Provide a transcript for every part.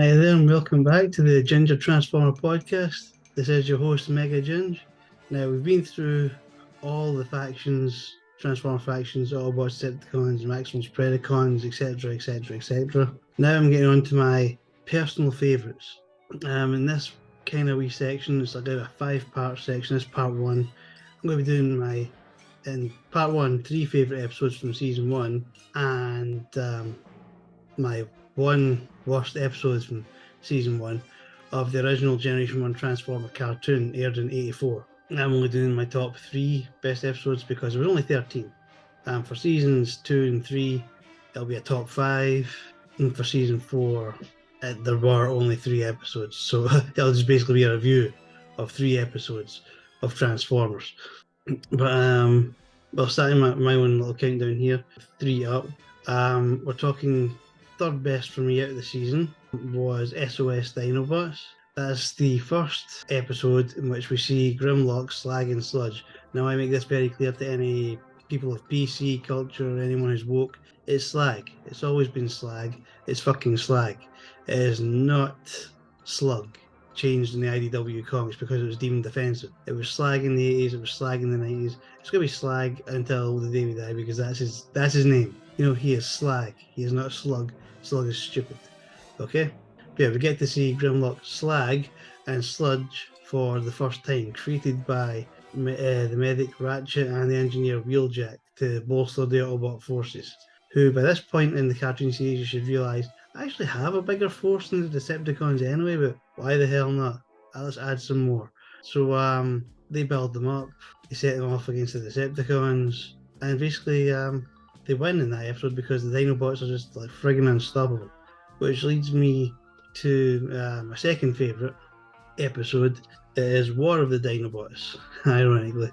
Hi there, and welcome back to the Ginger Transformer podcast. This is your host, MEGA-GINGE. Now, we've been through all the factions, Transformer factions, Autobots, Decepticons, Maximals, Predacons, etc., etc., etc. Now I'm getting on to my personal favourites. In this kind of wee section, it's like a five-part section. This part one. I'm going to be doing in part one, three favourite episodes from season one, and my one worst episodes from season one of the original Generation 1 Transformer cartoon aired in '84. I'm only doing my top three best episodes because there was only 13. For seasons 2 and 3, it'll be a top five. And for season 4, there were only 3 episodes. So it'll just basically be a review of 3 episodes of Transformers. But starting my own little countdown here, 3 up. We're talking third best for me out of the season was SOS Dinobots. That's the first episode in which we see Grimlock, Slag, and Sludge. Now, I make this very clear to any people of PC culture, anyone who's woke. It's Slag. It's always been Slag. It's fucking Slag. It is not Slug, changed in the IDW comics because it was deemed offensive. It was Slag in the 80s, it was Slag in the 90s. It's going to be Slag until the day we die because that's his name. You know, he is Slag. He is not Slug. Slug is stupid. Okay? But yeah, we get to see Grimlock, Slag, and Sludge for the first time, created by the medic Ratchet and the engineer Wheeljack to bolster the Autobot forces, who by this point in the cartoon series you should realise actually have a bigger force than the Decepticons anyway, but why the hell not? Let's add some more. So they build them up, they set them off against the Decepticons, and basically they win in that episode because the Dinobots are just like friggin' unstoppable. Which leads me to my second favourite episode. It is War of the Dinobots, ironically.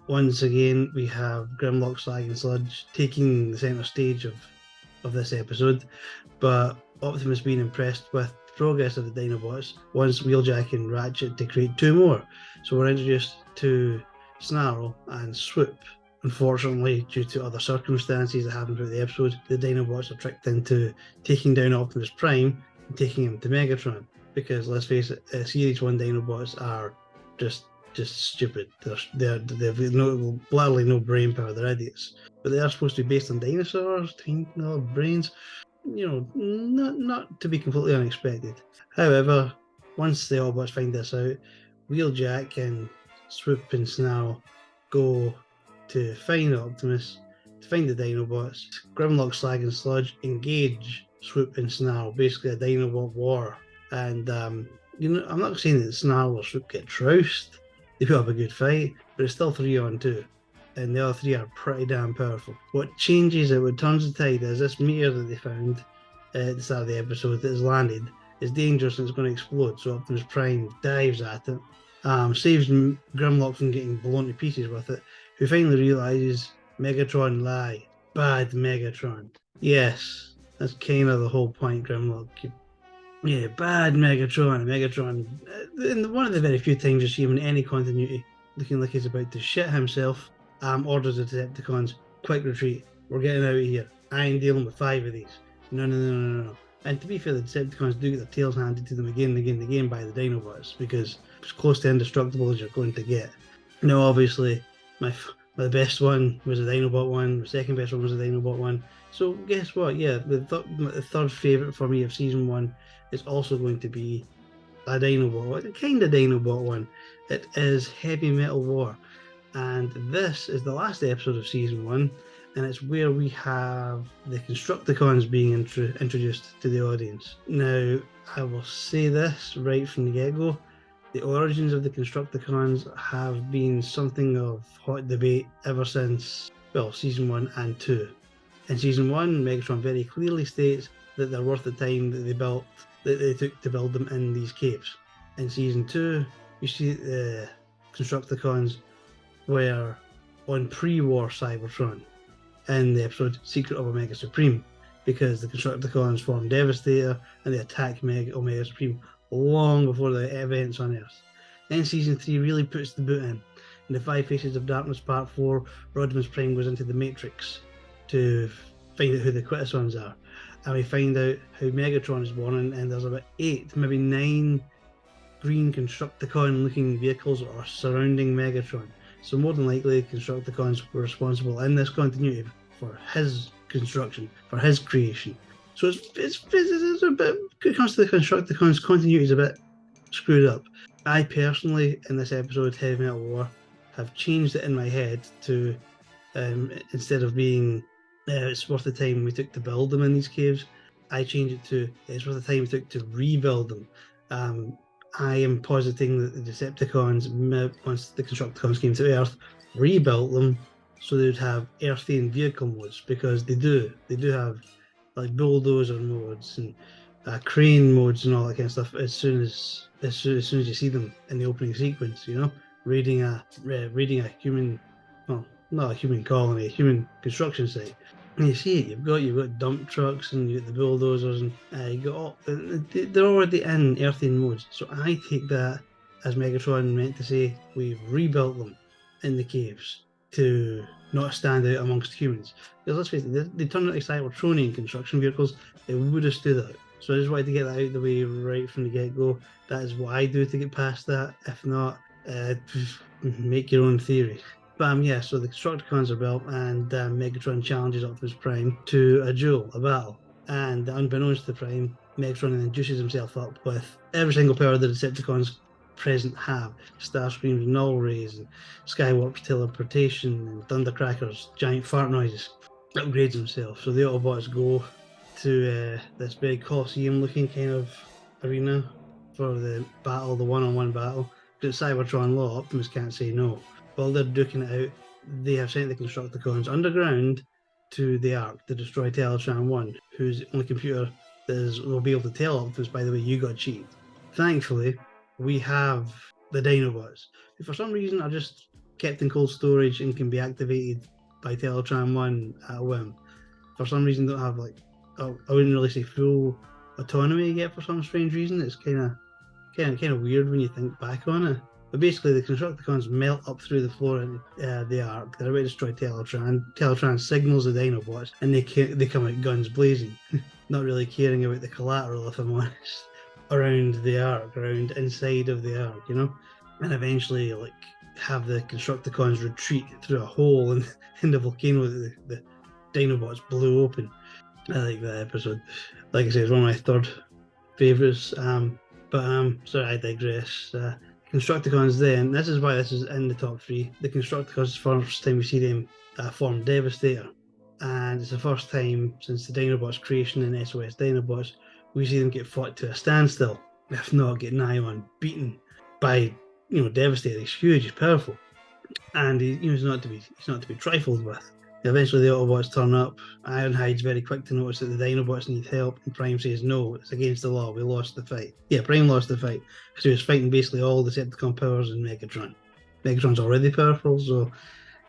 Once again, we have Grimlock, Slag, and Sludge taking the centre stage of this episode, but Optimus being impressed with the progress of the Dinobots wants Wheeljack and Ratchet to create 2 more. So we're introduced to Snarl and Swoop. Unfortunately, due to other circumstances that happen throughout the episode, the Dinobots are tricked into taking down Optimus Prime and taking him to Megatron. Because let's face it, Series 1 Dinobots are just stupid. They've literally no brain power. They're idiots. But they are supposed to be based on dinosaurs, brains. You know, not to be completely unexpected. However, once the Autobots find this out, Wheeljack and Swoop and Snarl go to find Optimus, to find the Dinobots. Grimlock, Slag, and Sludge engage Swoop and Snarl, basically a Dinobot war. And you know, I'm not saying that Snarl or Swoop get trounced. They put up a good fight, but it's still 3-on-2. And the other 3 are pretty damn powerful. What changes it, what turns the tide, is this meteor that they found at the start of the episode that has landed is dangerous and it's going to explode. So Optimus Prime dives at it, saves Grimlock from getting blown to pieces with it, who finally realizes Megatron lie. Bad Megatron. Yes, that's kind of the whole point, Grimlock. Yeah, bad Megatron. Megatron, in one of the very few times you see him in any continuity, looking like he's about to shit himself, orders the Decepticons, quick retreat. We're getting out of here. I ain't dealing with 5 of these. No. And to be fair, the Decepticons do get their tails handed to them again and again and again by the Dinobots because it's close to indestructible as you're going to get. Now, obviously, my best one was a Dinobot one. My second best one was a Dinobot one. So guess what? Yeah, the third favourite for me of season 1 is also going to be a Dinobot, a kind of Dinobot one. It is Heavy Metal War. And this is the last episode of season 1, and it's where we have the Constructicons being introduced to the audience. Now, I will say this right from the get-go. The origins of the Constructicons have been something of hot debate ever since, well, season 1 and 2. In season 1, Megatron very clearly states that they're worth the time that they took to build them in these caves. In season 2, you see the Constructicons were on pre-war Cybertron in the episode Secret of Omega Supreme, because the Constructicons form Devastator and they attack Omega Supreme long before the events on Earth. Then season 3 really puts the boot in. In the 5 Faces of Darkness Part 4, Rodimus Prime goes into the Matrix to find out who the Quintessons are. and we find out how Megatron is born, and there's about 8, maybe 9 green Constructicon-looking vehicles are surrounding Megatron. So more than likely, Constructicons were responsible in this continuity for his construction, for his creation. So it's a bit, when it comes to the Constructicons, continuity is a bit screwed up. I personally, in this episode, Heavy Metal War, have changed it in my head to, instead of being, it's worth the time we took to build them in these caves, I changed it to, it's worth the time we took to rebuild them. I am positing that the Decepticons, once the Constructicons came to Earth, rebuilt them so they would have Earthian vehicle modes, because they do have like bulldozer modes and crane modes and all that kind of stuff. As soon as you see them in the opening sequence, you know, raiding a human, well, not a human colony, a human construction site. And you see it. You've got dump trucks and you got the bulldozers, and you got all. They're already in Earthian modes. So I take that as Megatron meant to say we've rebuilt them in the caves to not stand out amongst humans. Because let's face it, they turned out like Cybertronian construction vehicles. They would have stood out. So I just wanted to get that out of the way right from the get-go. That is what I do to get past that. If not, make your own theory. But yeah, so the Constructicons are built, and Megatron challenges Optimus Prime to a duel, a battle. And unbeknownst to Prime, Megatron then juices himself up with every single power the Decepticons present have. Starscream's null rays, and Skywarp's teleportation, and Thundercracker's giant fart noises. Upgrades himself. So the Autobots go to this big Colosseum-looking kind of arena for the battle, the one-on-one battle. Because Cybertron law, Optimus can't say no. While they're duking it out, they have sent the Constructicons underground to the Ark to destroy Teletran 1, who's the only computer that will be able to tell Optimus, by the way, you got cheated. Thankfully, we have the Dinobots, who for some reason are just kept in cold storage and can be activated by Teletran 1 at a whim. For some reason, don't have, like, I wouldn't really say full autonomy yet for some strange reason. It's kind of weird when you think back on it. But basically, the Constructicons melt up through the floor of the Ark. They're about to destroy Teletran. Teletran signals the Dinobots, and they come out guns blazing, not really caring about the collateral, if I'm honest, around the Ark, around inside of the Ark, you know? And eventually, like, have the Constructicons retreat through a hole in the volcano that the Dinobots blew open. I like that episode. Like I said, it's one of my third favourites. But sorry, I digress. Constructicons then, this is why this is in the top 3. The Constructicons, first time we see them form Devastator. And it's the first time since the Dinobots creation in SOS Dinobots, we see them get fought to a standstill. If not, get nigh on beaten by, Devastator. He's huge, he's powerful. And he's not to be trifled with. Eventually, the Autobots turn up. Ironhide's very quick to notice that the Dinobots need help, and Prime says, no, it's against the law, we lost the fight. Yeah, Prime lost the fight, because he was fighting basically all the Decepticon powers in Megatron. Megatron's already powerful, so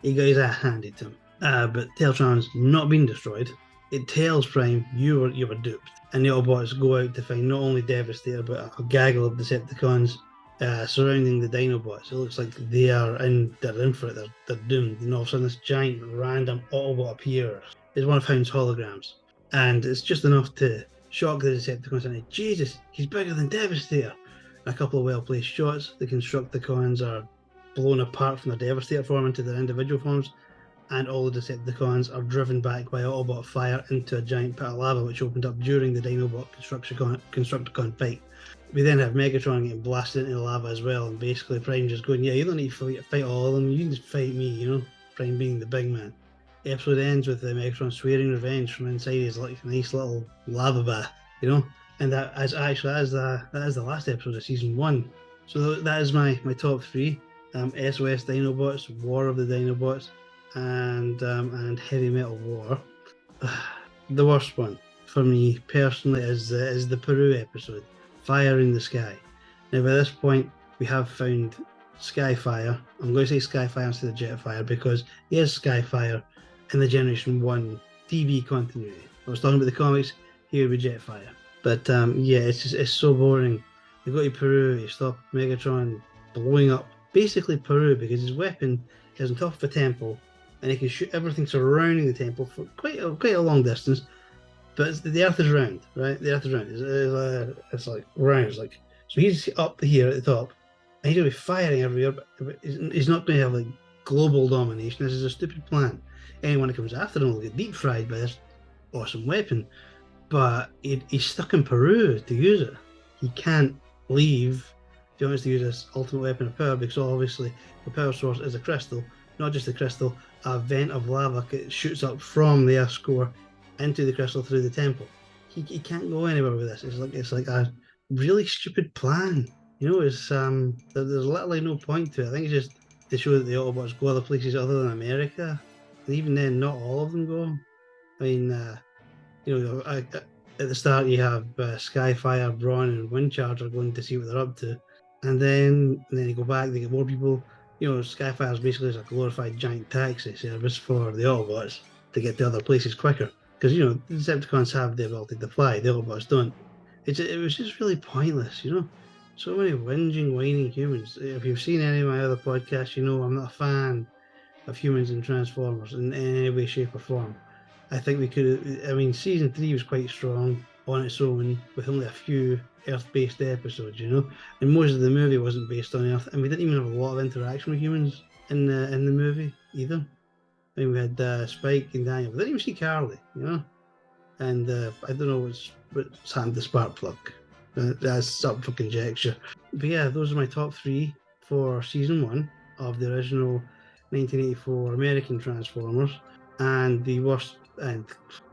he got his ass handed to him. But Teletron's not been destroyed. It tells Prime, you were duped. And the Autobots go out to find not only Devastator, but a gaggle of Decepticons surrounding the Dinobots. It looks like they're in for it. They're doomed. And all of a sudden, this giant random Autobot appears. It's one of Hound's holograms, and it's just enough to shock the Decepticons. And Jesus, he's bigger than Devastator. And a couple of well-placed shots. The Constructicons are blown apart from their Devastator form into their individual forms, and all the Decepticons are driven back by Autobot fire into a giant pit of lava, which opened up during the Dinobot Constructicon fight. We then have Megatron getting blasted into the lava as well, and basically Prime just going, yeah, you don't need to fight all of them, you can just fight me, Prime being the big man. The episode ends with Megatron swearing revenge from inside his nice little lava bath, and that is the last episode of season 1. So that is my top 3, SOS Dinobots, War of the Dinobots, and Heavy Metal War. The worst one for me personally is the Peru episode, Fire in the Sky. Now, by this point, we have found Skyfire. I'm going to say Skyfire instead of Jetfire, because he is Skyfire in the Generation 1 TV continuity. I was talking about the comics, here would be Jetfire. But it's so boring. They go to Peru, you stop Megatron blowing up basically Peru, because his weapon is on top of a temple, and he can shoot everything surrounding the temple for quite a long distance. But the Earth is round, right? The Earth is round. It's like round. It's like so he's up here at the top, and he's gonna be firing everywhere. But he's not going to have like global domination. This is a stupid plan. Anyone that comes after him will get deep fried by this awesome weapon. But he's stuck in Peru to use it. He can't leave if he wants to use this ultimate weapon of power because obviously the power source is a crystal, not just a crystal, a vent of lava that shoots up from the Earth's core into the crystal through the temple. He can't go anywhere with this. It's like a really stupid plan. It's there's literally no point to it. I think it's just to show that the Autobots go other places other than America. And even then, not all of them go. I mean, at the start you have Skyfire, Brawn, and Windcharger going to see what they're up to, and then you go back. They get more people. Skyfire is basically just a glorified giant taxi service for the Autobots to get to other places quicker. Because the Decepticons have the ability to fly, the Autobots don't. It was just really pointless. So many whinging, whining humans. If you've seen any of my other podcasts, I'm not a fan of humans and Transformers in any way, shape, or form. I think we could. I mean, season 3 was quite strong on its own, with only a few Earth-based episodes, and most of the movie wasn't based on Earth, and we didn't even have a lot of interaction with humans in the movie either. I mean, we had Spike and Daniel. We didn't even see Carly, and I don't know what's happened to Sparkplug. That's up for conjecture. But yeah, those are my top 3 for season 1 of the original 1984 American Transformers, and the worst. And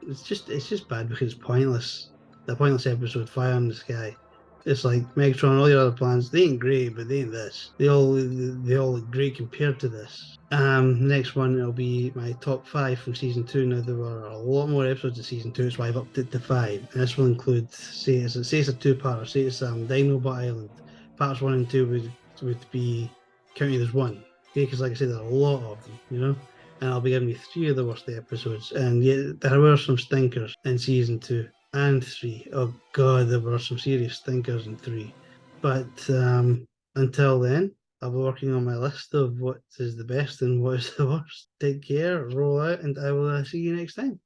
it's just bad because it's pointless. The pointless episode, Fire in the Sky. It's like Megatron, all your other plans, they ain't great, but they ain't this. They all look great compared to this. Next one will be my top 5 from season 2. Now there were a lot more episodes of season 2, so I've upped it to 5. And this will include say it's a 2-parter, say it's Dinobot Island. Parts 1 and 2 would be counted as one. Okay, because like I said, there are a lot of them, and I'll be giving you 3 of the worst episodes. And yet there were some stinkers in season 2 and 3. Oh god, there were some serious stinkers in 3. But until then, I'll be working on my list of what is the best and what is the worst. Take care, roll out, and I will see you next time.